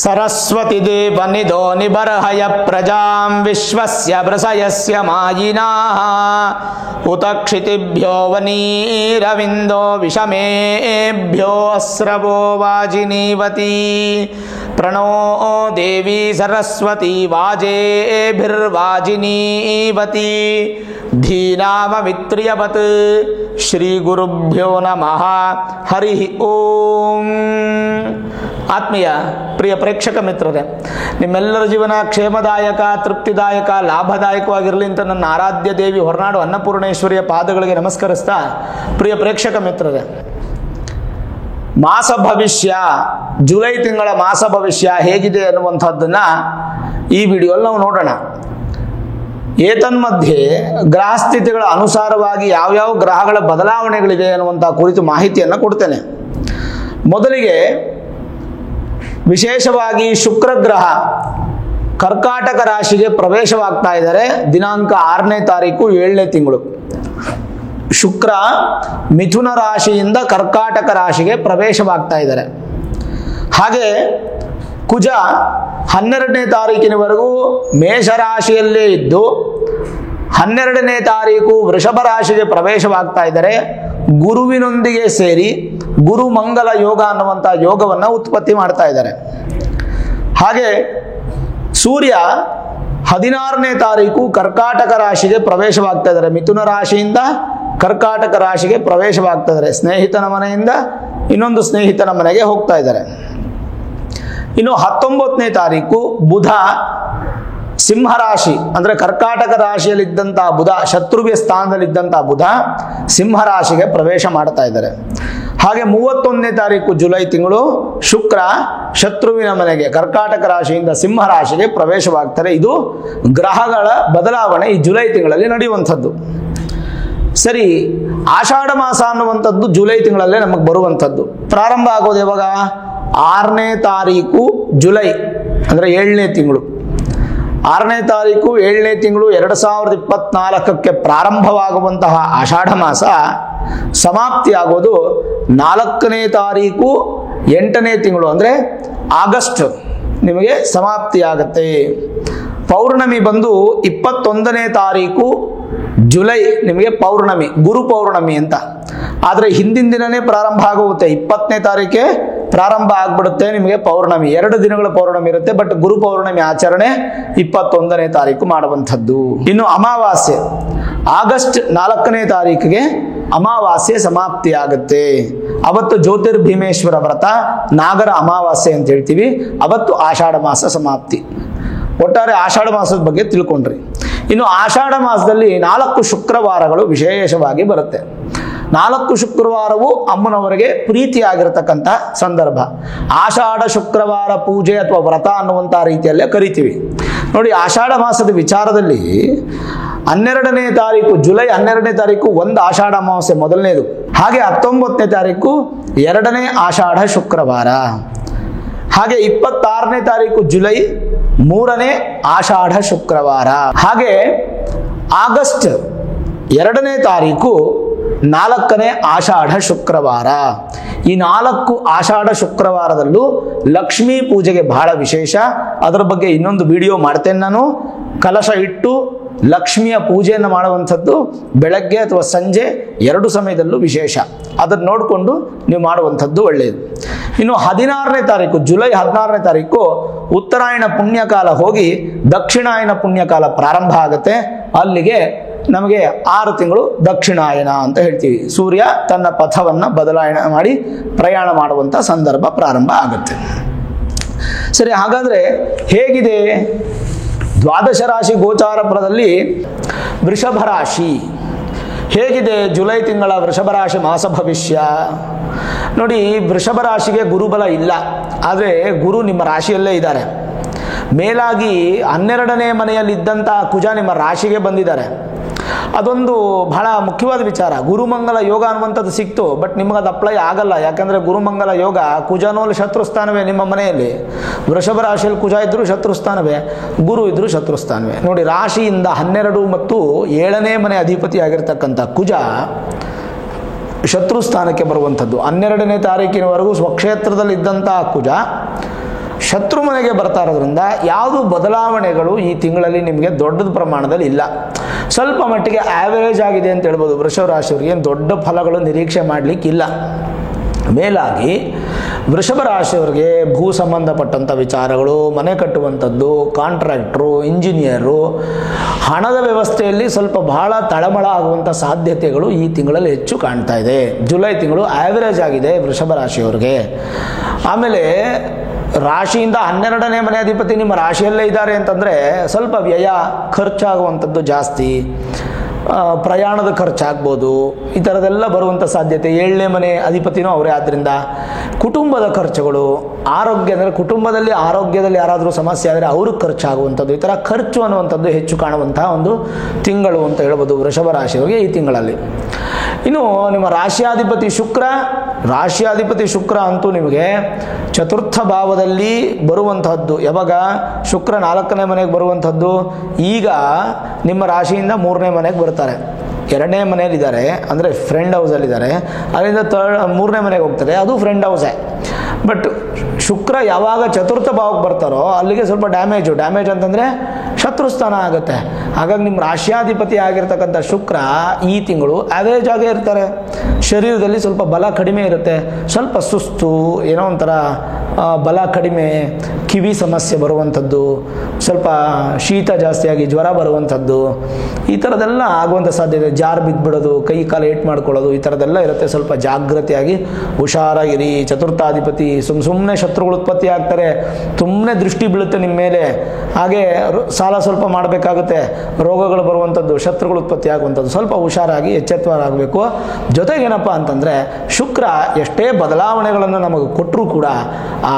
सरस्वती देवनिधो निबर्हय प्रजां विश्वस्य वृषयस्य मायिनाः उत क्षितिभ्यो वनीरविन्दो विषमेभ्यो अस्रवो वाजिनीवती प्रणो देवी सरस्वती वाजेभिर्वाजिनीवती धीनाममित्र्यवत् श्रीगुरुभ्यो नमः हरि ओम। ಆತ್ಮೀಯ ಪ್ರಿಯ ಪ್ರೇಕ್ಷಕ ಮಿತ್ರರೇ, ನಿಮ್ಮೆಲ್ಲರ ಜೀವನ ಕ್ಷೇಮದಾಯಕ, ತೃಪ್ತಿದಾಯಕ, ಲಾಭದಾಯಕವಾಗಿರಲಿ ಅಂತ ನನ್ನ ಆರಾಧ್ಯ ದೇವಿ ಹೊರನಾಡು ಅನ್ನಪೂರ್ಣೇಶ್ವರಿಯ ಪಾದಗಳಿಗೆ ನಮಸ್ಕರಿಸ್ತಾ, ಪ್ರಿಯ ಪ್ರೇಕ್ಷಕ ಮಿತ್ರರೇ, ಮಾಸ ಭವಿಷ್ಯ, ಜುಲೈ ತಿಂಗಳ ಮಾಸ ಭವಿಷ್ಯ ಹೇಗಿದೆ ಅನ್ನುವಂಥದ್ದನ್ನ ಈ ವಿಡಿಯೋಲ್ಲಿ ನಾವು ನೋಡೋಣ. ಏತನ್ಮಧ್ಯೆ ಗ್ರಹಸ್ಥಿತಿಗಳ ಅನುಸಾರವಾಗಿ ಯಾವ್ಯಾವ ಗ್ರಹಗಳ ಬದಲಾವಣೆಗಳಿವೆ ಅನ್ನುವಂಥ ಕುರಿತು ಮಾಹಿತಿಯನ್ನು ಕೊಡ್ತೇನೆ. ಮೊದಲಿಗೆ ವಿಶೇಷವಾಗಿ ಶುಕ್ರ ಗ್ರಹ ಕರ್ಕಾಟಕ ರಾಶಿಗೆ ಪ್ರವೇಶವಾಗ್ತಾ ಇದ್ದಾರೆ. ದಿನಾಂಕ 6ನೇ ತಾರೀಕು 7ನೇ ತಿಂಗಳು ಶುಕ್ರ ಮಿಥುನ ರಾಶಿಯಿಂದ ಕರ್ಕಾಟಕ ರಾಶಿಗೆ ಪ್ರವೇಶವಾಗ್ತಾ ಇದ್ದಾರೆ. ಹಾಗೆ ಕುಜ 12ನೇ ತಾರೀಕಿನವರೆಗೂ ಮೇಷರಾಶಿಯಲ್ಲೇ ಇದ್ದು 12ನೇ ತಾರೀಕು ವೃಷಭ ರಾಶಿಗೆ ಪ್ರವೇಶವಾಗ್ತಾ ಇದ್ದಾರೆ. ಗುರುವಿನೊಂದಿಗೆ ಸೇರಿ ಗುರು ಮಂಗಲ ಯೋಗ ಅನ್ನುವಂಥ ಯೋಗವನ್ನು ಉತ್ಪತ್ತಿ ಮಾಡ್ತಾ ಇದ್ದಾರೆ. ಹಾಗೆ ಸೂರ್ಯ 16ನೇ ತಾರೀಕು ಕರ್ಕಾಟಕ ರಾಶಿಗೆ ಪ್ರವೇಶವಾಗ್ತಾ ಇದ್ದಾರೆ. ಮಿಥುನ ರಾಶಿಯಿಂದ ಕರ್ಕಾಟಕ ರಾಶಿಗೆ ಪ್ರವೇಶವಾಗ್ತಾ ಇದ್ದಾರೆ. ಸ್ನೇಹಿತನ ಮನೆಯಿಂದ ಇನ್ನೊಂದು ಸ್ನೇಹಿತನ ಮನೆಗೆ ಹೋಗ್ತಾ ಇದ್ದಾರೆ. ಇನ್ನು 19ನೇ ತಾರೀಕು ಬುಧ ಸಿಂಹರಾಶಿ ಅಂದರೆ ಕರ್ಕಾಟಕ ರಾಶಿಯಲ್ಲಿದ್ದಂತಹ ಬುಧ, ಶತ್ರುವಿನ ಸ್ಥಾನದಲ್ಲಿದ್ದಂತಹ ಬುಧ ಸಿಂಹರಾಶಿಗೆ ಪ್ರವೇಶ ಮಾಡ್ತಾ ಇದ್ದಾರೆ. ಹಾಗೆ 31ನೇ ತಾರೀಕು ಜುಲೈ ತಿಂಗಳು ಶುಕ್ರ ಶತ್ರುವಿನ ಮನೆಗೆ ಕರ್ಕಾಟಕ ರಾಶಿಯಿಂದ ಸಿಂಹರಾಶಿಗೆ ಪ್ರವೇಶವಾಗ್ತಾರೆ. ಇದು ಗ್ರಹಗಳ ಬದಲಾವಣೆ ಈ ಜುಲೈ ತಿಂಗಳಲ್ಲಿ ನಡೆಯುವಂಥದ್ದು. ಸರಿ, ಆಷಾಢ ಮಾಸ ಅನ್ನುವಂಥದ್ದು ಜುಲೈ ತಿಂಗಳಲ್ಲೇ ನಮಗೆ ಬರುವಂಥದ್ದು. ಪ್ರಾರಂಭ ಆಗೋದು ಯಾವಾಗ? 6ನೇ ತಾರೀಕು ಜುಲೈ ಅಂದರೆ 7ನೇ ತಿಂಗಳು. 6ನೇ ತಾರೀಕು 7ನೇ ತಿಂಗಳು 2024ಕ್ಕೆ ಪ್ರಾರಂಭವಾಗುವಂತಹ ಆಷಾಢ ಮಾಸ ಸಮಾಪ್ತಿಯಾಗೋದು 4ನೇ ತಾರೀಕು 8ನೇ ತಿಂಗಳು ಅಂದರೆ ಆಗಸ್ಟ್ ನಿಮಗೆ ಸಮಾಪ್ತಿಯಾಗತ್ತೆ. ಪೌರ್ಣಮಿ ಬಂದು 21ನೇ ತಾರೀಕು ಜುಲೈ ನಿಮಗೆ ಪೌರ್ಣಮಿ, ಗುರು ಪೌರ್ಣಮಿ ಅಂತ. ಆದರೆ ಹಿಂದಿನ ದಿನನೇ ಪ್ರಾರಂಭ ಆಗುತ್ತೆ, 20ನೇ ತಾರೀಕೆ ಪ್ರಾರಂಭ ಆಗ್ಬಿಡುತ್ತೆ ನಿಮಗೆ ಪೌರ್ಣಮಿ. 2 ದಿನಗಳ ಪೌರ್ಣಮಿ ಇರುತ್ತೆ, ಬಟ್ ಗುರು ಪೌರ್ಣಮಿ ಆಚರಣೆ 21ನೇ ತಾರೀಕು ಮಾಡುವಂಥದ್ದು. ಇನ್ನು ಅಮಾವಾಸ್ಯೆ ಆಗಸ್ಟ್ 4ನೇ ತಾರೀಕಿಗೆ ಅಮಾವಾಸ್ಯೆ ಸಮಾಪ್ತಿ ಆಗುತ್ತೆ. ಅವತ್ತು ಜ್ಯೋತಿರ್ಭೀಮೇಶ್ವರ ವ್ರತ, ನಾಗರ ಅಮಾವಾಸ್ಯೆ ಅಂತ ಹೇಳ್ತೀವಿ. ಅವತ್ತು ಆಷಾಢ ಮಾಸ ಸಮಾಪ್ತಿ. ಒಟ್ಟಾರೆ ಆಷಾಢ ಮಾಸದ ಬಗ್ಗೆ ತಿಳ್ಕೊಂಡ್ರಿ. ಇನ್ನು ಆಷಾಢ ಮಾಸದಲ್ಲಿ 4 ಶುಕ್ರವಾರಗಳು ವಿಶೇಷವಾಗಿ ಬರುತ್ತೆ. 4 ಶುಕ್ರವಾರವು ಅಮ್ಮನವರಿಗೆ ಪ್ರೀತಿಯಾಗಿರತಕ್ಕಂಥ ಸಂದರ್ಭ. ಆಷಾಢ ಶುಕ್ರವಾರ ಪೂಜೆ ಅಥವಾ ವ್ರತ ಅನ್ನುವಂಥ ರೀತಿಯಲ್ಲೇ ಕರಿತೀವಿ. ನೋಡಿ, ಆಷಾಢ ಮಾಸದ ವಿಚಾರದಲ್ಲಿ 12ನೇ ತಾರೀಕು ಜುಲೈ 12ನೇ ತಾರೀಕು ಒಂದು ಆಷಾಢ ಅಮಾವಾಸ್ಯೆ ಮೊದಲನೇದು. ಹಾಗೆ 19ನೇ ತಾರೀಕು 2ನೇ ಆಷಾಢ ಶುಕ್ರವಾರ. ಹಾಗೆ 26ನೇ ತಾರೀಕು ಜುಲೈ 3ನೇ ಆಷಾಢ ಶುಕ್ರವಾರ. ಹಾಗೆ ಆಗಸ್ಟ್ 2ನೇ ತಾರೀಕು 4ನೇ ಆಷಾಢ ಶುಕ್ರವಾರ. ಈ 4 ಆಷಾಢ ಶುಕ್ರವಾರದಲ್ಲೂ ಲಕ್ಷ್ಮೀ ಪೂಜೆಗೆ ಬಹಳ ವಿಶೇಷ. ಅದರ ಬಗ್ಗೆ ಇನ್ನೊಂದು ವಿಡಿಯೋ ಮಾಡ್ತೇನೆ ನಾನು. ಕಲಶ ಇಟ್ಟು ಲಕ್ಷ್ಮಿಯ ಪೂಜೆಯನ್ನು ಮಾಡುವಂಥದ್ದು ಬೆಳಗ್ಗೆ ಅಥವಾ ಸಂಜೆ 2 ಸಮಯದಲ್ಲೂ ವಿಶೇಷ. ಅದನ್ನು ನೋಡಿಕೊಂಡು ನೀವು ಮಾಡುವಂಥದ್ದು ಒಳ್ಳೆಯದು. ಇನ್ನು 16ನೇ ತಾರೀಕು ಜುಲೈ 16ನೇ ತಾರೀಕು ಉತ್ತರಾಯಣ ಪುಣ್ಯಕಾಲ ಹೋಗಿ ದಕ್ಷಿಣಾಯನ ಪುಣ್ಯಕಾಲ ಪ್ರಾರಂಭ ಆಗುತ್ತೆ. ಅಲ್ಲಿಗೆ ನಮಗೆ 6 ತಿಂಗಳು ದಕ್ಷಿಣಾಯನ ಅಂತ ಹೇಳ್ತೀವಿ. ಸೂರ್ಯ ತನ್ನ ಪಥವನ್ನು ಬದಲಾವಣೆ ಮಾಡಿ ಪ್ರಯಾಣ ಮಾಡುವಂಥ ಸಂದರ್ಭ ಪ್ರಾರಂಭ ಆಗುತ್ತೆ. ಸರಿ, ಹಾಗಾದರೆ ಹೇಗಿದೆ ದ್ವಾದಶ ರಾಶಿ ಗೋಚಾರ ಫಲದಲ್ಲಿ ವೃಷಭ ರಾಶಿ ಹೇಗಿದೆ? ಜುಲೈ ತಿಂಗಳ ವೃಷಭ ರಾಶಿ ಮಾಸ ಭವಿಷ್ಯ ನೋಡಿ. ವೃಷಭ ರಾಶಿಗೆ ಗುರುಬಲ ಇಲ್ಲ, ಆದರೆ ಗುರು ನಿಮ್ಮ ರಾಶಿಯಲ್ಲೇ ಇದ್ದಾರೆ. ಮೇಲಾಗಿ 12ನೇ ಮನೆಯಲ್ಲಿದ್ದಂಥ ಕುಜ ನಿಮ್ಮ ರಾಶಿಗೆ ಬಂದಿದ್ದಾರೆ. ಅದೊಂದು ಬಹಳ ಮುಖ್ಯವಾದ ವಿಚಾರ. ಗುರುಮಂಗಲ ಯೋಗ ಅನ್ನುವಂಥದ್ದು ಸಿಕ್ತು, ಬಟ್ ನಿಮಗೆ ಅದು ಅಪ್ಲೈ ಆಗಲ್ಲ. ಯಾಕಂದರೆ ಗುರುಮಂಗಲ ಯೋಗ ಕುಜನೋಲ್ ಶತ್ರುಸ್ಥಾನವೇ ನಿಮ್ಮ ಮನೆಯಲ್ಲಿ. ವೃಷಭ ರಾಶಿಯಲ್ಲಿ ಕುಜ ಇದ್ದರೂ ಶತ್ರುಸ್ಥಾನವೇ, ಗುರು ಇದ್ದರೂ ಶತ್ರುಸ್ಥಾನವೇ. ನೋಡಿ, ರಾಶಿಯಿಂದ 12 ಮತ್ತು 7ನೇ ಮನೆ ಅಧಿಪತಿ ಆಗಿರ್ತಕ್ಕಂಥ ಕುಜ ಶತ್ರು ಸ್ಥಾನಕ್ಕೆ ಬರುವಂಥದ್ದು. 12ನೇ ತಾರೀಕಿನವರೆಗೂ ಸ್ವಕ್ಷೇತ್ರದಲ್ಲಿ ಇದ್ದಂತಹ ಕುಜ ಶತ್ರು ಮನೆಗೆ ಬರ್ತಾ ಇರೋದ್ರಿಂದ ಯಾವುದು ಬದಲಾವಣೆಗಳು ಈ ತಿಂಗಳಲ್ಲಿ ನಿಮಗೆ ದೊಡ್ಡದ ಪ್ರಮಾಣದಲ್ಲಿ ಇಲ್ಲ. ಸ್ವಲ್ಪ ಮಟ್ಟಿಗೆ ಆವರೇಜ್ ಆಗಿದೆ ಅಂತ ಹೇಳ್ಬೋದು. ವೃಷಭ ರಾಶಿಯವರಿಗೆ ಏನು ದೊಡ್ಡ ಫಲಗಳು ನಿರೀಕ್ಷೆ ಮಾಡಲಿಕ್ಕಿಲ್ಲ. ಮೇಲಾಗಿ ವೃಷಭ ರಾಶಿಯವರಿಗೆ ಭೂ ಸಂಬಂಧಪಟ್ಟಂಥ ವಿಚಾರಗಳು, ಮನೆ ಕಟ್ಟುವಂಥದ್ದು, ಕಾಂಟ್ರಾಕ್ಟ್ರು, ಇಂಜಿನಿಯರು, ಹಣದ ವ್ಯವಸ್ಥೆಯಲ್ಲಿ ಸ್ವಲ್ಪ ಬಹಳ ತಳಮಳ ಆಗುವಂಥ ಸಾಧ್ಯತೆಗಳು ಈ ತಿಂಗಳಲ್ಲಿ ಹೆಚ್ಚು ಕಾಣ್ತಾ ಇದೆ. ಜುಲೈ ತಿಂಗಳು ಆವರೇಜ್ ಆಗಿದೆ ವೃಷಭ ರಾಶಿಯವರಿಗೆ. ಆಮೇಲೆ ರಾಶಿಯಿಂದ 12ನೇ ಮನೆ ಅಧಿಪತಿ ನಿಮ್ಮ ರಾಶಿಯಲ್ಲೇ ಇದ್ದಾರೆ ಅಂತಂದರೆ ಸ್ವಲ್ಪ ವ್ಯಯ ಖರ್ಚಾಗುವಂಥದ್ದು ಜಾಸ್ತಿ, ಪ್ರಯಾಣದ ಖರ್ಚಾಗ್ಬೋದು, ಈ ಥರದೆಲ್ಲ ಬರುವಂಥ ಸಾಧ್ಯತೆ. 7ನೇ ಮನೆ ಅಧಿಪತಿನೂ ಅವರೇ. ಆದ್ದರಿಂದ ಕುಟುಂಬದ ಖರ್ಚುಗಳು, ಕುಟುಂಬದಲ್ಲಿ ಆರೋಗ್ಯದಲ್ಲಿ ಯಾರಾದರೂ ಸಮಸ್ಯೆ ಆದರೆ ಅವ್ರಿಗೆ ಖರ್ಚಾಗುವಂಥದ್ದು, ಈ ಥರ ಖರ್ಚು ಅನ್ನುವಂಥದ್ದು ಹೆಚ್ಚು ಕಾಣುವಂತಹ ಒಂದು ತಿಂಗಳು ಅಂತ ಹೇಳ್ಬೋದು ವೃಷಭ ರಾಶಿಯವರಿಗೆ ಈ ತಿಂಗಳಲ್ಲಿ. ಇನ್ನು ನಿಮ್ಮ ರಾಶಿಯಾಧಿಪತಿ ಶುಕ್ರ ಅಂತೂ ನಿಮಗೆ ಚತುರ್ಥ ಭಾವದಲ್ಲಿ ಬರುವಂತಹದ್ದು. ಯಾವಾಗ ಶುಕ್ರ 4ನೇ ಮನೆಗೆ ಬರುವಂಥದ್ದು, ಈಗ ನಿಮ್ಮ ರಾಶಿಯಿಂದ 3ನೇ ಮನೆಗೆ ಬರ್ತಾರೆ. 2ನೇ ಮನೆಯಲ್ಲಿದ್ದಾರೆ ಅಂದರೆ ಫ್ರೆಂಡ್ ಹೌಸಲ್ಲಿದ್ದಾರೆ, ಅಲ್ಲಿಂದ 3ನೇ ಮನೆಗೆ ಹೋಗ್ತಾರೆ, ಅದು ಫ್ರೆಂಡ್ ಹೌಸೇ. ಬಟ್ ಶುಕ್ರ ಯಾವಾಗ ಚತುರ್ಥ ಭಾವಕ್ಕೆ ಬರ್ತಾರೋ ಅಲ್ಲಿಗೆ ಸ್ವಲ್ಪ ಡ್ಯಾಮೇಜ್ ಅಂತಂದರೆ ಶತ್ರುಸ್ಥಾನ ಆಗುತ್ತೆ. ಹಾಗಾಗಿ ನಿಮ್ಮ ರಾಶ್ಯಾಧಿಪತಿ ಆಗಿರ್ತಕ್ಕಂಥ ಶುಕ್ರ ಈ ತಿಂಗಳು ಆವರೇಜ್ ಆಗೇ ಇರ್ತಾರೆ. ಶರೀರದಲ್ಲಿ ಸ್ವಲ್ಪ ಬಲ ಕಡಿಮೆ ಇರುತ್ತೆ, ಸ್ವಲ್ಪ ಸುಸ್ತು, ಏನೋ ಒಂಥರ ಬಲ ಕಡಿಮೆ, ಕಿವಿ ಸಮಸ್ಯೆ ಬರುವಂಥದ್ದು, ಸ್ವಲ್ಪ ಶೀತ ಜಾಸ್ತಿಯಾಗಿ ಜ್ವರ ಬರುವಂಥದ್ದು, ಈ ಥರದ್ದೆಲ್ಲ ಆಗುವಂಥ ಸಾಧ್ಯತೆ. ಜಾರು ಬಿದ್ದುಬಿಡೋದು, ಕೈ ಕಾಲು ಏಟ್ ಮಾಡ್ಕೊಳ್ಳೋದು, ಈ ಥರದ್ದೆಲ್ಲ ಇರುತ್ತೆ. ಸ್ವಲ್ಪ ಜಾಗ್ರತೆಯಾಗಿ ಹುಷಾರಾಗಿರಿ. ಚತುರ್ಥಾಧಿಪತಿ ಸುಮ್ಮನೆ ಶತ್ರುಗಳು ಉತ್ಪತ್ತಿ ಆಗ್ತಾರೆ, ಸುಮ್ಮನೆ ದೃಷ್ಟಿ ಬೀಳುತ್ತೆ ನಿಮ್ಮ ಮೇಲೆ. ಹಾಗೆ ಸಾಲ ಸ್ವಲ್ಪ ಮಾಡಬೇಕಾಗುತ್ತೆ, ರೋಗಗಳು ಬರುವಂಥದ್ದು, ಶತ್ರುಗಳು ಉತ್ಪತ್ತಿ ಆಗುವಂಥದ್ದು. ಸ್ವಲ್ಪ ಹುಷಾರಾಗಿ ಎಚ್ಚೆತ್ತರಾಗಬೇಕು. ಜೊತೆಗೇನಪ್ಪ ಅಂತಂದರೆ ಶುಕ್ರ ಎಷ್ಟೇ ಬದಲಾವಣೆಗಳನ್ನು ನಮಗೆ ಕೊಟ್ಟರೂ ಕೂಡ ಆ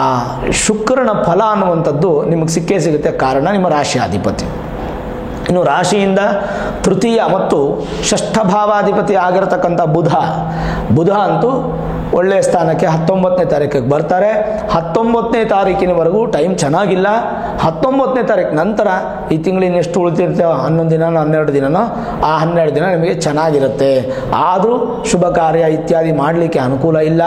ಶುಕ್ರನ ಫಲ ಅನ್ನುವಂಥದ್ದು ನಿಮಗೆ ಸಿಕ್ಕೇ ಸಿಗುತ್ತೆ. ಕಾರಣ ನಿಮ್ಮ ರಾಶಿಯಾಧಿಪತಿ. ಇನ್ನು ರಾಶಿಯಿಂದ ತೃತೀಯ ಮತ್ತು ಷಷ್ಠ ಭಾವಾಧಿಪತಿ ಆಗಿರತಕ್ಕಂಥ ಬುಧ ಅಂತೂ ಒಳ್ಳೆಯ ಸ್ಥಾನಕ್ಕೆ 19ನೇ ತಾರೀಕಿಗೆ ಬರ್ತಾರೆ. 19ನೇ ತಾರೀಕಿನವರೆಗೂ ಟೈಮ್ ಚೆನ್ನಾಗಿಲ್ಲ. 19ನೇ ತಾರೀಕು ನಂತರ ಈ ತಿಂಗಳಿನ ಎಷ್ಟು ಉಳಿತಿರ್ತೇವೆ, 11 ದಿನನೋ 12 ದಿನನೋ, ಆ 12 ದಿನ ನಿಮಗೆ ಚೆನ್ನಾಗಿರುತ್ತೆ. ಆದರೂ ಶುಭ ಕಾರ್ಯ ಇತ್ಯಾದಿ ಮಾಡಲಿಕ್ಕೆ ಅನುಕೂಲ ಇಲ್ಲ.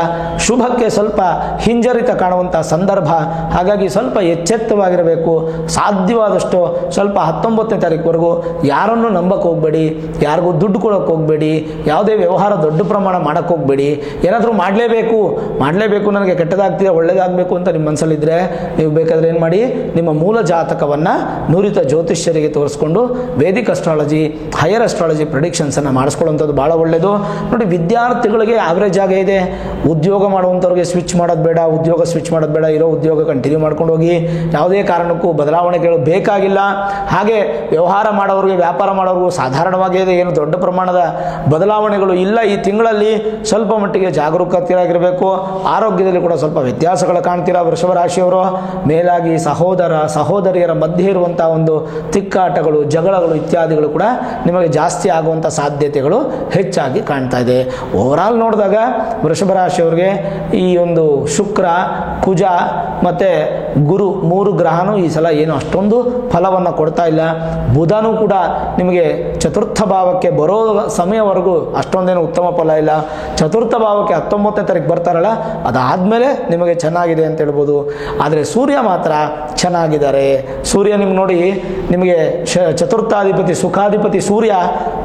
ಶುಭಕ್ಕೆ ಸ್ವಲ್ಪ ಹಿಂಜರಿತ ಕಾಣುವಂಥ ಸಂದರ್ಭ. ಹಾಗಾಗಿ ಸ್ವಲ್ಪ ಎಚ್ಚೆತ್ತವಾಗಿರಬೇಕು. ಸಾಧ್ಯವಾದಷ್ಟು ಸ್ವಲ್ಪ 19ನೇ ತಾರೀಕುವರೆಗೂ ಯಾರನ್ನು ನಂಬಕ್ಕೆ ಹೋಗಬೇಡಿ, ಯಾರಿಗೂ ದುಡ್ಡು ಕೊಡೋಕ್ಕೆ ಹೋಗಬೇಡಿ, ಯಾವುದೇ ವ್ಯವಹಾರ ದೊಡ್ಡ ಪ್ರಮಾಣ ಮಾಡೋಕ್ಕೆ ಹೋಗಬೇಡಿ. ಏನಾದರೂ ಮಾಡಲೇಬೇಕು ನನಗೆ ಕೆಟ್ಟದಾಗ್ತಿದೆ ಒಳ್ಳೇದಾಗಬೇಕು ಅಂತ ನಿಮ್ಮ ಮನಸ್ಸಲ್ಲಿದ್ದರೆ ನೀವು ಬೇಕಾದರೆ ಏನು ಮಾಡಿ, ನಿಮ್ಮ ಮೂಲ ಜಾತಕವನ್ನು ನುರಿತ ಜ್ಯೋತಿಷ್ಯರಿಗೆ ತೋರಿಸ್ಕೊಂಡು ವೇದಿಕ್ ಅಸ್ಟ್ರಾಲಜಿ, ಹೈಯರ್ ಅಸ್ಟ್ರಾಲಜಿ ಪ್ರೆಡಿಕ್ಷನ್ಸನ್ನು ಮಾಡಿಸ್ಕೊಳ್ಳುವಂಥದ್ದು ಭಾಳ ಒಳ್ಳೆಯದು. ನೋಡಿ, ವಿದ್ಯಾರ್ಥಿಗಳಿಗೆ ಆವ್ರೇಜ್ ಆಗೇ ಇದೆ. ಉದ್ಯೋಗ ಮಾಡುವಂಥವ್ರಿಗೆ ಸ್ವಿಚ್ ಮಾಡೋದು ಬೇಡ, ಇರೋ ಉದ್ಯೋಗ ಕಂಟಿನ್ಯೂ ಮಾಡ್ಕೊಂಡು ಹೋಗಿ. ಯಾವುದೇ ಕಾರಣಕ್ಕೂ ಬದಲಾವಣೆಗಳು ಬೇಕಾಗಿಲ್ಲ. ಹಾಗೆ ವ್ಯವಹಾರ ಮಾಡೋರಿಗೆ, ವ್ಯಾಪಾರ ಮಾಡೋರಿಗೂ ಸಾಧಾರಣವಾಗೇ ಇದೆ, ಏನು ದೊಡ್ಡ ಪ್ರಮಾಣದ ಬದಲಾವಣೆಗಳು ಇಲ್ಲ. ಈ ತಿಂಗಳಲ್ಲಿ ಸ್ವಲ್ಪ ಮಟ್ಟಿಗೆ ಜಾಗರೂಕತೆಯಾಗಿರಬೇಕು. ಆರೋಗ್ಯದಲ್ಲಿ ಕೂಡ ಸ್ವಲ್ಪ ವ್ಯತ್ಯಾಸಗಳು ಕಾಣ್ತೀರಾ ವೃಷಭ ರಾಶಿಯವರು. ಮೇಲಾಗಿ ಸಹೋದರಿಯರ ಮಧ್ಯೆ ಇರುವಂಥ ಒಂದು ತಿಕ್ಕಾಟಗಳು, ಜಗಳಗಳು ಇತ್ಯಾದಿಗಳು ಕೂಡ ನಿಮಗೆ ಜಾಸ್ತಿ ಆಗುವಂಥ ಸಾಧ್ಯತೆಗಳು ಹೆಚ್ಚಾಗಿ ಕಾಣ್ತಾ ಇದೆ. ಓವರಾಲ್ ನೋಡಿದಾಗ ವೃಷಭ ರಾಶಿಯವರಿಗೆ ಈ ಒಂದು ಶುಕ್ರ, ಕುಜ ಮತ್ತು ಗುರು 3 ಗ್ರಹನೂ ಈ ಸಲ ಏನು ಅಷ್ಟೊಂದು ಫಲವನ್ನು ಕೊಡ್ತಾ ಇಲ್ಲ. ಬುಧನೂ ಕೂಡ ನಿಮಗೆ ಚತುರ್ಥ ಭಾವಕ್ಕೆ ಬರೋ ಸಮಯವರೆಗೂ ಅಷ್ಟೊಂದೇನು ಉತ್ತಮ ಫಲ ಇಲ್ಲ. ಚತುರ್ಥ ಭಾವಕ್ಕೆ 19ನೇ ತಾರೀಕು ಬರ್ತಾರಲ್ಲ, ಅದಾದಮೇಲೆ ನಿಮಗೆ ಚೆನ್ನಾಗಿದೆ ಅಂತ ಹೇಳ್ಬೋದು. ಆದರೆ ಸೂರ್ಯ ಮಾತ್ರ ಚೆನ್ನಾಗಿದ್ದಾರೆ. ಸೂರ್ಯ ನಿಮಗೆ ಚತುರ್ಥಾಧಿಪತಿ, ಸುಖಾಧಿಪತಿ ಸೂರ್ಯ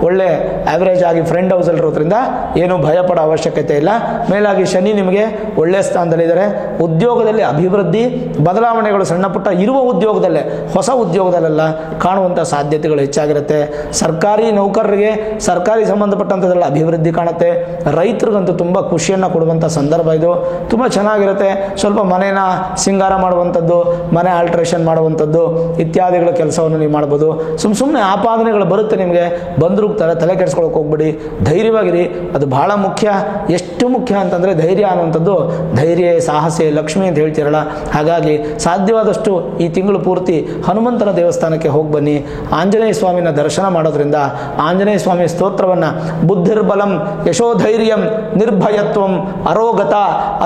ಒಳ್ಳೆ ಆವ್ರೇಜ್ ಆಗಿ ಫ್ರೆಂಡ್ ಹೌಸಲ್ಲಿರೋದ್ರಿಂದ ಏನು ಭಯಪಡೋ ಅವಶ್ಯಕತೆ ಇಲ್ಲ. ಮೇಲಾಗಿ ಶನಿ ನಿಮಗೆ ಒಳ್ಳೆ ಸ್ಥಾನದಲ್ಲಿದ್ದಾರೆ. ಉದ್ಯೋಗದಲ್ಲಿ ಅಭಿವೃದ್ಧಿ, ಬದಲಾವಣೆಗಳು ಸಣ್ಣ ಪುಟ್ಟ ಇರುವ ಉದ್ಯೋಗದಲ್ಲೇ, ಹೊಸ ಉದ್ಯೋಗದಲ್ಲೆಲ್ಲ ಕಾಣುವಂಥ ಸಾಧ್ಯತೆಗಳು ಹೆಚ್ಚಾಗಿರುತ್ತೆ. ಸರ್ಕಾರಿ ನೌಕರರಿಗೆ, ಸರ್ಕಾರಿ ಸಂಬಂಧಪಟ್ಟಂಥದ್ರಲ್ಲಿ ಅಭಿವೃದ್ಧಿ ಕಾಣುತ್ತೆ. ರೈತರಿಗಂತೂ ತುಂಬ ಖುಷಿಯನ್ನು ಕೊಡುವಂಥ ಸಂದರ್ಭ ಇದು. ತುಂಬ ಚೆನ್ನಾಗಿರುತ್ತೆ. ಸ್ವಲ್ಪ ಮನೇನ ಸಿಂಗಾರ ಮಾಡುವಂಥದ್ದು, ಮನೆ ಆಲ್ಟ್ರೇಷನ್ ಮಾಡುವಂಥದ್ದು ಇತ್ಯಾದಿಗಳ ಕೆಲಸವನ್ನು ನೀವು ಮಾಡ್ಬೋದು. ಸುಮ್ಮನೆ ಆಪಾದನೆಗಳು ಬರುತ್ತೆ ನಿಮಗೆ, ಬಂದರೂ ತಲೆ ಕೆಡಿಸ್ಕೊಳ್ಳೋಕೆ ಹೋಗ್ಬೇಡಿ. ಧೈರ್ಯವಾಗಿರಿ, ಅದು ಬಹಳ ಮುಖ್ಯ. ಎಷ್ಟು ಮುಖ್ಯ ಅಂತಂದರೆ ಧೈರ್ಯ ಅನ್ನುವಂಥದ್ದು, ಧೈರ್ಯ ಸಾಹಸೆ ಲಕ್ಷ್ಮಿ ಅಂತ ಹೇಳ್ತಿರಲ್ಲ. ಹಾಗಾಗಿ ಸಾಧ್ಯವಾದಷ್ಟು ಈ ತಿಂಗಳು ಪೂರ್ತಿ ಹನುಮಂತನ ದೇವಸ್ಥಾನಕ್ಕೆ ಹೋಗಿ ಬನ್ನಿ. ಆಂಜನೇಯ ಸ್ವಾಮಿನ ದರ್ಶನ ಮಾಡೋದ್ರಿಂದ, ಆಂಜನೇಯ ಸ್ವಾಮಿ ಸ್ತೋತ್ರವನ್ನು ಬುದ್ಧಿರ್ಬಲಂ ಯಶೋಧೈರ್ಯಂ ನಿರ್ಭಯತ್ವಂ ಅರೋಗತ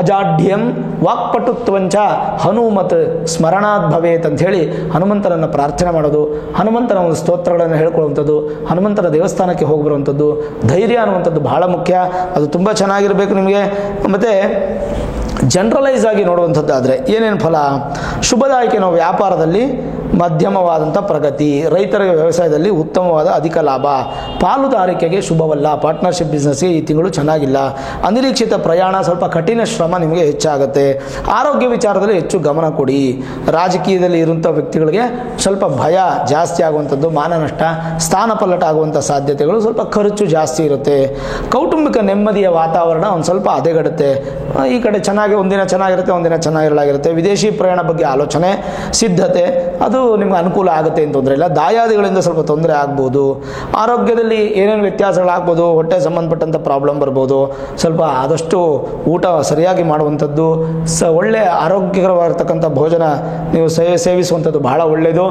ಅಜಾಢ್ಯಂ ವಾಕ್ಪಟುತ್ವಂಚ ಹನುಮತ್ ಸ್ಮರಣಾತ್ ಭವೇತ್ ಅಂತ ಹೇಳಿ ಹನುಮಂತನನ್ನು ಪ್ರಾರ್ಥನೆ ಮಾಡೋದು, ಹನುಮಂತನ ಒಂದು ಸ್ತೋತ್ರಗಳನ್ನು ಹೇಳ್ಕೊಳ್ಳುವಂಥದ್ದು, ಹನುಮಂತನ ದೇವಸ್ಥಾನಕ್ಕೆ ಹೋಗಿ ಬರುವಂಥದ್ದು, ಧೈರ್ಯ ಅನ್ನುವಂಥದ್ದು ಬಹಳ ಮುಖ್ಯ. ಅದು ತುಂಬ ಚೆನ್ನಾಗಿರಬೇಕು ನಿಮಗೆ. ಮತ್ತು ಜನರಲೈಸ್ ಆಗಿ ನೋಡುವಂಥದ್ದಾದರೆ ಏನೇನು ಫಲ? ಶುಭದಾಯಕ ನಾವು ವ್ಯಾಪಾರದಲ್ಲಿ ಮಧ್ಯಮವಾದಂಥ ಪ್ರಗತಿ, ರೈತರಿಗೆ ವ್ಯವಸಾಯದಲ್ಲಿ ಉತ್ತಮವಾದ ಅಧಿಕ ಲಾಭ, ಪಾಲುದಾರಿಕೆಗೆ ಶುಭವಲ್ಲ, ಪಾರ್ಟ್ನರ್ಶಿಪ್ ಬಿಸ್ನೆಸ್ಗೆ ಈ ತಿಂಗಳು ಚೆನ್ನಾಗಿಲ್ಲ, ಅನಿರೀಕ್ಷಿತ ಪ್ರಯಾಣ, ಸ್ವಲ್ಪ ಕಠಿಣ ಶ್ರಮ ನಿಮಗೆ ಹೆಚ್ಚಾಗುತ್ತೆ, ಆರೋಗ್ಯ ವಿಚಾರದಲ್ಲಿ ಹೆಚ್ಚು ಗಮನ ಕೊಡಿ, ರಾಜಕೀಯದಲ್ಲಿ ಇರುವಂಥ ವ್ಯಕ್ತಿಗಳಿಗೆ ಸ್ವಲ್ಪ ಭಯ ಜಾಸ್ತಿ ಆಗುವಂಥದ್ದು, ಮಾನನಷ್ಟ, ಸ್ಥಾನಪಲ್ಲಟ ಆಗುವಂಥ ಸಾಧ್ಯತೆಗಳು, ಸ್ವಲ್ಪ ಖರ್ಚು ಜಾಸ್ತಿ ಇರುತ್ತೆ, ಕೌಟುಂಬಿಕ ನೆಮ್ಮದಿಯ ವಾತಾವರಣ ಒಂದು ಸ್ವಲ್ಪ ಹದಗೆಡುತ್ತೆ, ಈ ಕಡೆ ಚೆನ್ನಾಗಿ ಒಂದಿನ ಚೆನ್ನಾಗಿರುತ್ತೆ ಒಂದಿನ ಚೆನ್ನಾಗಿರಲಾಗಿರುತ್ತೆ, ವಿದೇಶಿ ಪ್ರಯಾಣ ಬಗ್ಗೆ ಆಲೋಚನೆ ಸಿದ್ಧತೆ ಅದು ನಿಮ್ಗೆ ಅನುಕೂಲ ಆಗುತ್ತೆ ಅಂತ ತೊಂದರೆ ಇಲ್ಲ, ದಾಯಾದಿಗಳಿಂದ ಸ್ವಲ್ಪ ತೊಂದರೆ ಆಗ್ಬೋದು, ಆರೋಗ್ಯದಲ್ಲಿ ಏನೇನು ವ್ಯತ್ಯಾಸಗಳಾಗ್ಬೋದು, ಹೊಟ್ಟೆ ಸಂಬಂಧಪಟ್ಟಂಥ ಪ್ರಾಬ್ಲಮ್ ಬರ್ಬೋದು, ಸ್ವಲ್ಪ ಆದಷ್ಟು ಊಟ ಸರಿಯಾಗಿ ಮಾಡುವಂಥದ್ದು, ಒಳ್ಳೆ ಆರೋಗ್ಯಕರವಾಗಿರ್ತಕ್ಕಂಥ ಭೋಜನ ನೀವು ಸೇವಿಸುವಂಥದ್ದು ಬಹಳ ಒಳ್ಳೆಯದು.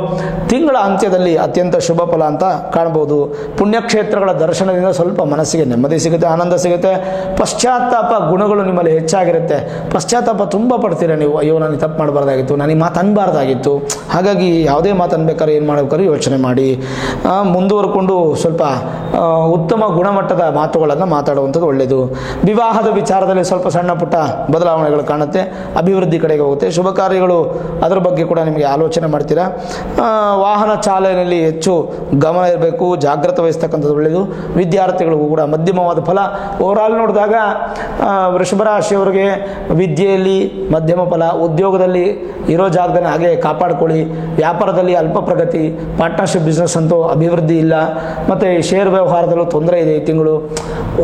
ತಿಂಗಳ ಅಂತ್ಯದಲ್ಲಿ ಅತ್ಯಂತ ಶುಭ ಫಲ ಅಂತ ಕಾಣ್ಬೋದು. ಪುಣ್ಯಕ್ಷೇತ್ರಗಳ ದರ್ಶನದಿಂದ ಸ್ವಲ್ಪ ಮನಸ್ಸಿಗೆ ನೆಮ್ಮದಿ ಸಿಗುತ್ತೆ, ಆನಂದ ಸಿಗುತ್ತೆ, ಪಶ್ಚಾತ್ತಾಪ ಗುಣಗಳು ನಿಮ್ಮಲ್ಲಿ ಹೆಚ್ಚಾಗಿರುತ್ತೆ, ಪಶ್ಚಾತ್ತಾಪ ತುಂಬ ಪಡ್ತೀರ ನೀವು, ಅಯ್ಯೋ ನಾನು ತಪ್ಪು ಮಾಡಬಾರ್ದಾಗಿತ್ತು, ನಾನು ಈ ಮಾತು ಅನ್ಬಾರ್ದಾಗಿತ್ತು, ಹಾಗಾಗಿ ಯಾವುದೇ ಮಾತು ಅನ್ಬೇಕಾದ್ರೆ ಏನು ಮಾಡಬೇಕಾದ್ರೆ ಯೋಚನೆ ಮಾಡಿ ಮುಂದುವರ್ಕೊಂಡು ಸ್ವಲ್ಪ ಉತ್ತಮ ಗುಣಮಟ್ಟದ ಮಾತುಗಳನ್ನು ಮಾತಾಡುವಂಥದ್ದು ಒಳ್ಳೆಯದು. ವಿವಾಹದ ವಿಚಾರದಲ್ಲಿ ಸ್ವಲ್ಪ ಸಣ್ಣ ಪುಟ್ಟ ಬದಲಾವಣೆಗಳು ಕಾಣುತ್ತೆ, ಅಭಿವೃದ್ಧಿ ಕಡೆಗೆ ಹೋಗುತ್ತೆ, ಶುಭ ಕಾರ್ಯಗಳು ಅದರ ಬಗ್ಗೆ ಕೂಡ ನಿಮಗೆ ಆಲೋಚನೆ ಮಾಡ್ತೀರಾ. ವಾಹನ ಚಾಲನೆಯಲ್ಲಿ ಹೆಚ್ಚು ಗಮನ ಇರಬೇಕು, ಜಾಗೃತ ವಹಿಸ್ತಕ್ಕಂಥದ್ದು ಒಳ್ಳೆಯದು. ವಿದ್ಯಾರ್ಥಿಗಳಿಗೂ ಕೂಡ ಮಧ್ಯಮವಾದ ಫಲ. ಓವರಾಲ್ ನೋಡಿದಾಗ ವೃಷಭ ರಾಶಿಯವರಿಗೆ ವಿದ್ಯೆಯಲ್ಲಿ ಮಧ್ಯಮ ಫಲ, ಉದ್ಯೋಗದಲ್ಲಿ ಇರೋ ಜಾಗದಲ್ಲಿ ಹಾಗೆ ಕಾಪಾಡಿಕೊಳ್ಳಿ, ವ್ಯಾಪಾರದಲ್ಲಿ ಅಲ್ಪ ಪ್ರಗತಿ, ಪಾರ್ಟ್ನರ್ಶಿಪ್ ಬಿಸ್ನೆಸ್ ಅಂತೂ ಅಭಿವೃದ್ಧಿ ಇಲ್ಲ, ಮತ್ತು ಶೇರ್ ವ್ಯವಹಾರದಲ್ಲೂ ತೊಂದರೆ ಇದೆ ಈ ತಿಂಗಳು.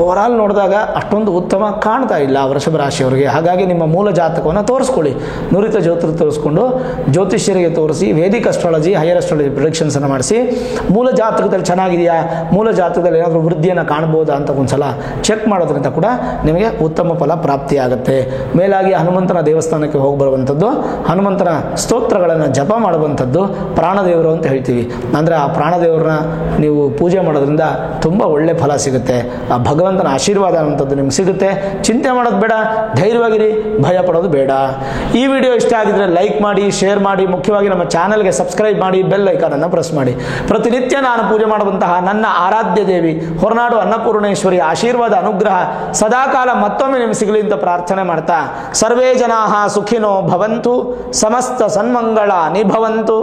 ಓವರಾಲ್ ನೋಡಿದಾಗ ಅಷ್ಟೊಂದು ಉತ್ತಮ ಕಾಣ್ತಾ ಇಲ್ಲ ವೃಷಭ ರಾಶಿಯವರಿಗೆ. ಹಾಗಾಗಿ ನಿಮ್ಮ ಮೂಲ ಜಾತಕವನ್ನು ತೋರಿಸ್ಕೊಳ್ಳಿ, ನುರಿತ ಜ್ಯೋತಿಷ ತೋರಿಸ್ಕೊಂಡು ಜ್ಯೋತಿಷ್ಯರಿಗೆ ತೋರಿಸಿ, ವೇದಿಕ್ ಅಸ್ಟ್ರಾಲಜಿ, ಹೈಯರ್ ಅಸ್ಟ್ರಾಲಜಿ ಪ್ರಿಡಿಕ್ಷನ್ಸನ್ನು ಮಾಡಿಸಿ, ಮೂಲ ಜಾತಕದಲ್ಲಿ ಚೆನ್ನಾಗಿದೆಯಾ, ಮೂಲ ಜಾತಕದಲ್ಲಿ ಏನಾದರೂ ವೃದ್ಧಿಯನ್ನು ಕಾಣ್ಬೋದಾ ಅಂತ ಒಂದ್ಸಲ ಚೆಕ್ ಮಾಡೋದ್ರಿಂದ ಕೂಡ ನಿಮಗೆ ಉತ್ತಮ ಫಲ ಪ್ರಾಪ್ತಿಯಾಗುತ್ತೆ. ಮೇಲಾಗಿ ಹನುಮಂತನ ದೇವಸ್ಥಾನಕ್ಕೆ ಹೋಗಿ ಬರುವಂಥದ್ದು, ಹನುಮಂತನ ಸ್ತೋತ್ರಗಳನ್ನು ಜಪ ಮಾಡುವಂಥದ್ದು, ಪ್ರಾಣದೇವರು ಅಂತ ಹೇಳ್ತೀವಿ, ಅಂದರೆ ಆ ಪ್ರಾಣದೇವರನ್ನ ನೀವು ಪೂಜೆ ಮಾಡೋದ್ರಿಂದ ತುಂಬ ಒಳ್ಳೆ ಫಲ ಸಿಗುತ್ತೆ, ಆ ಭಗವಂತನ ಆಶೀರ್ವಾದ ಅನ್ನುವಂಥದ್ದು ನಿಮ್ಗೆ ಸಿಗುತ್ತೆ. ಚಿಂತೆ ಮಾಡೋದು ಬೇಡ, ಧೈರ್ಯವಾಗಿರಿ, ಭಯ ಪಡೋದು ಬೇಡ. ಈ ವಿಡಿಯೋ ಇಷ್ಟ ಆಗಿದ್ರೆ ಲೈಕ್ ಮಾಡಿ, ಶೇರ್ ಮಾಡಿ, ಮುಖ್ಯವಾಗಿ ನಮ್ಮ ಚಾನಲ್ಗೆ ಸಬ್ಸ್ಕ್ರೈಬ್ ಮಾಡಿ, ಬೆಲ್ ಐಕಾನನ್ನು ಪ್ರೆಸ್ ಮಾಡಿ. ಪ್ರತಿನಿತ್ಯ ನಾನು ಪೂಜೆ ಮಾಡುವಂತಹ ನನ್ನ ಆರಾಧ್ಯ ದೇವಿ ಹೊರನಾಡು ಅನ್ನಪೂರ್ಣೇಶ್ವರಿ ಆಶೀರ್ವಾದ ಅನುಗ್ರಹ ಸದಾಕಾಲ ಮತ್ತೊಮ್ಮೆ ನಿಮಗೆ ಸಿಗಲಿ ಅಂತ ಪ್ರಾರ್ಥನೆ ಮಾಡ್ತಾ, ಸರ್ವೇ ಜನಾಃ ಸುಖಿನೋ ಭವಂತು, ಸಮಸ್ತ ಸನ್ಮಂಗಳಾನಿ ಭವಂತು.